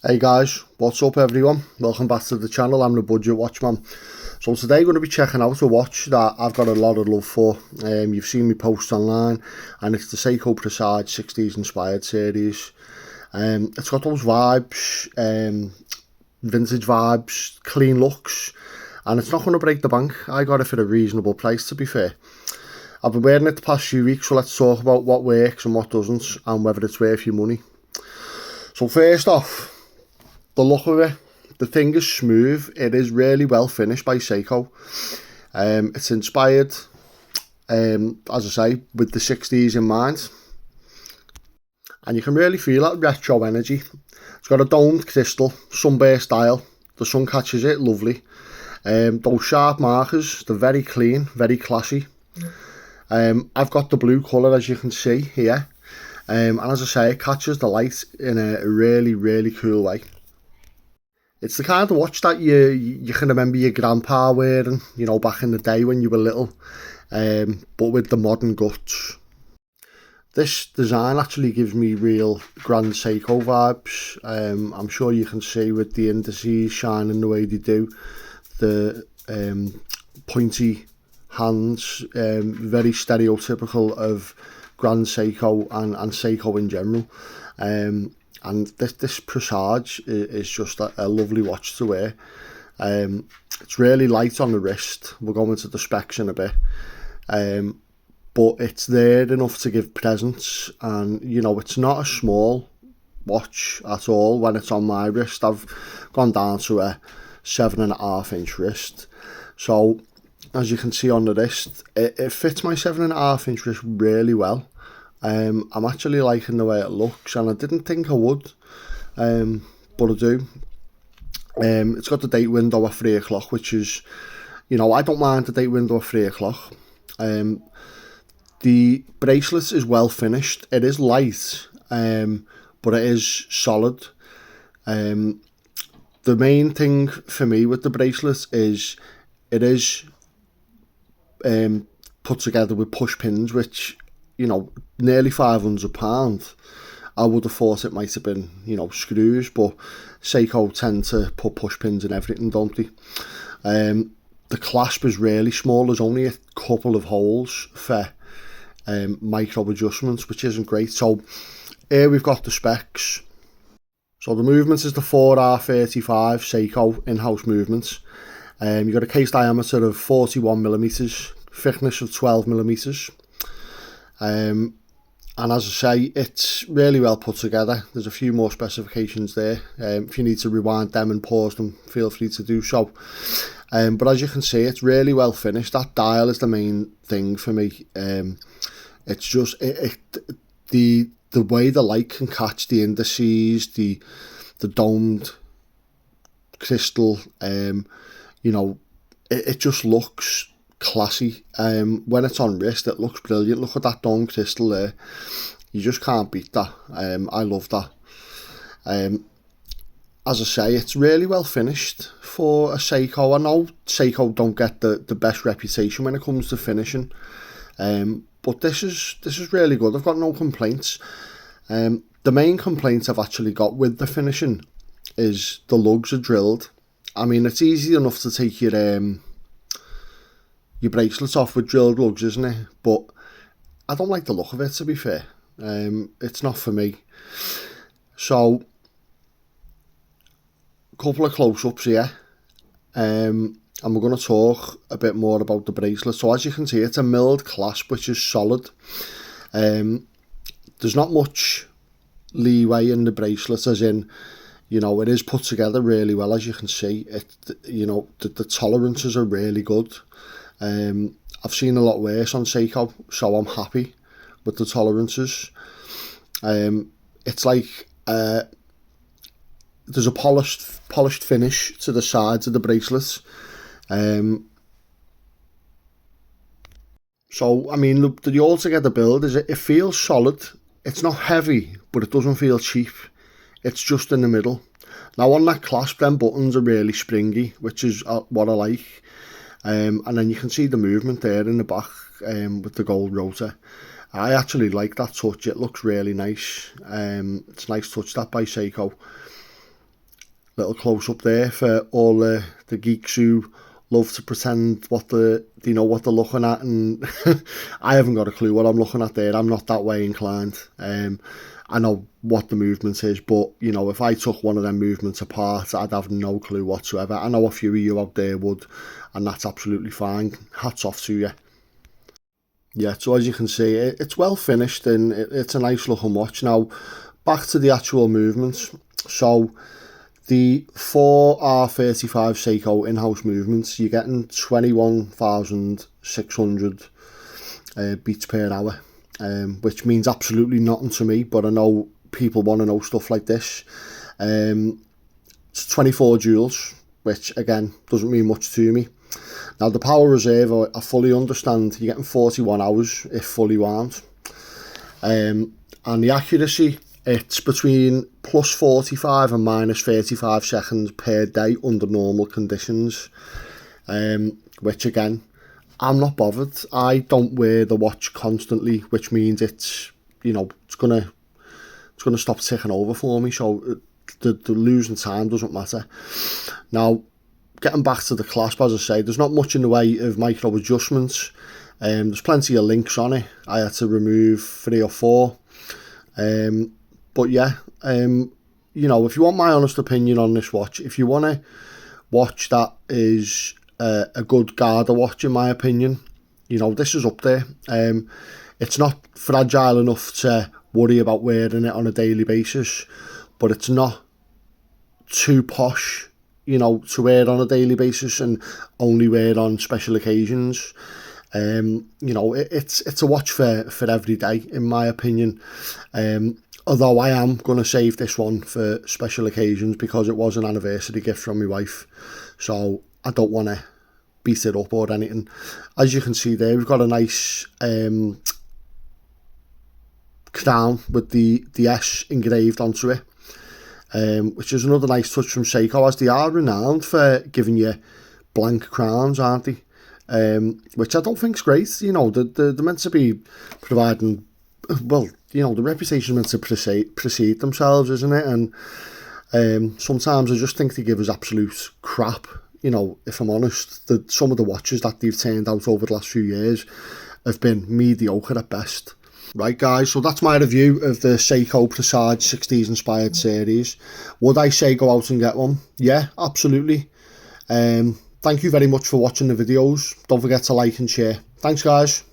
Hey guys, what's up everyone? Welcome back to the channel. I'm the Budget Watchman. So today I'm going to be checking out a watch that I've got a lot of love for. You've seen me post online, and it's the Seiko Presage 60s inspired series. It's got those vibes, vintage vibes, clean looks, and it's not going to break the bank. I got it for a reasonable price, to be fair. I've been wearing it the past few weeks, so let's talk about what works and what doesn't, and whether it's worth your money. So first off, the look of it, the thing is smooth. It is really well finished by Seiko. It's inspired, as I say, with the 60s in mind. And you can really feel that retro energy. It's got a domed crystal, sunburst style. The sun catches it, lovely. Those sharp markers, they're very clean, very classy. I've got the blue colour, as you can see here. And as I say, it catches the light in a really, really cool way. It's the kind of watch that you can remember your grandpa wearing, you know, back in the day when you were little, but with the modern guts. This design actually gives me real Grand Seiko vibes. I'm sure you can see with the indices shining the way they do, the pointy hands, very stereotypical of Grand Seiko and Seiko in general. And this Presage is just a lovely watch to wear. It's really light on the wrist. We'll go into the specs in a bit. But it's there enough to give presents. And, you know, it's not a small watch at all when it's on my wrist. I've gone down to a 7.5-inch wrist. So, as you can see on the wrist, it fits my 7.5-inch wrist really well. I'm actually liking the way it looks, and I didn't think I would, but I do. It's got the date window at 3 o'clock, which is, you know, I don't mind the date window at 3 o'clock. The bracelet is well finished. It is light, but it is solid. The main thing for me with the bracelet is it is put together with push pins, which, you know, nearly £500. I would have thought it might have been, you know, screws, but Seiko tend to put push pins in everything, don't they? The clasp is really small. There's only a couple of holes for micro adjustments, which isn't great. So here we've got the specs. So the movement is the 4R35 Seiko in-house movements. You've got a case diameter of 41mm, thickness of 12mm. And as I say, it's really well put together. There's a few more specifications there. If you need to rewind them and pause them, feel free to do so. But as you can see, it's really well finished. That dial is the main thing for me. It's just the way the light can catch the indices, the domed crystal. You know, it just looks classy. When it's on wrist, it looks brilliant. Look at that dome crystal there. You just can't beat that. I love that. As I say, it's really well finished for a Seiko. I know Seiko don't get the best reputation when it comes to finishing, but this is really good. I've got no complaints. The main complaint I've actually got with the finishing is the lugs are drilled. I mean, it's easy enough to take your bracelets off with drilled lugs, isn't it? But I don't like the look of it, to be fair. It's not for me. So, a couple of close-ups here. And we're going to talk a bit more about the bracelet. So as you can see, it's a milled clasp, which is solid. There's not much leeway in the bracelet, as in, you know, it is put together really well, as you can see. You know, the tolerances are really good. I've seen a lot worse on Seiko, so I'm happy with the tolerances. It's like there's a polished finish to the sides of the bracelets. So I mean, the altogether build is it feels solid. It's not heavy, but it doesn't feel cheap. It's just in the middle. Now on that clasp, them buttons are really springy, which is what I like. And then you can see the movement there in the back with the gold rotor. I actually like that touch. It looks really nice. It's a nice touch that by Seiko. little close up there for all the geeks who love to pretend they know what they're looking at, and I haven't got a clue what I'm looking at there. I'm not that way inclined. I know what the movement is, but you know, if I took one of them movements apart, I'd have no clue whatsoever. I know a few of you out there would, and that's absolutely fine. Hats off to you. Yeah, so as you can see, it's well finished and it's a nice looking watch. Now, back to the actual movements. So, the 4R35 Seiko in-house movements, you're getting 21,600 beats per hour, which means absolutely nothing to me, but I know people want to know stuff like this. It's 24 joules, which again doesn't mean much to me. Now the power reserve, I fully understand, you're getting 41 hours if fully wound. And the accuracy, it's between plus 45 and minus 35 seconds per day under normal conditions, which again, I'm not bothered. I don't wear the watch constantly, which means it's, you know, it's gonna stop ticking over for me, so the losing time doesn't matter. Now, getting back to the clasp, as I say, there's not much in the way of micro adjustments. There's plenty of links on it. I had to remove 3 or 4. But yeah, you know, if you want my honest opinion on this watch, if you want a watch that is a good Garda watch, in my opinion, you know, this is up there. It's not fragile enough to worry about wearing it on a daily basis, but it's not too posh, you know, to wear it on a daily basis and only wear it on special occasions. You know, it's a watch for every day, in my opinion. Although I am going to save this one for special occasions because it was an anniversary gift from my wife. So I don't want to beat it up or anything. As you can see there, we've got a nice crown with the S engraved onto it. Which is another nice touch from Seiko, as they are renowned for giving you blank crowns, aren't they? Which I don't think's great. You know, they're meant to be providing, well, you know, the reputation meant to precede themselves, isn't it? And sometimes I just think they give us absolute crap. You know, if I'm honest, some of the watches that they've turned out over the last few years have been mediocre at best. Right guys, so that's my review of the Seiko Presage 60s inspired series. Would I say go out and get one? Yeah, absolutely. Thank you very much for watching the videos. Don't forget to like and share. Thanks guys.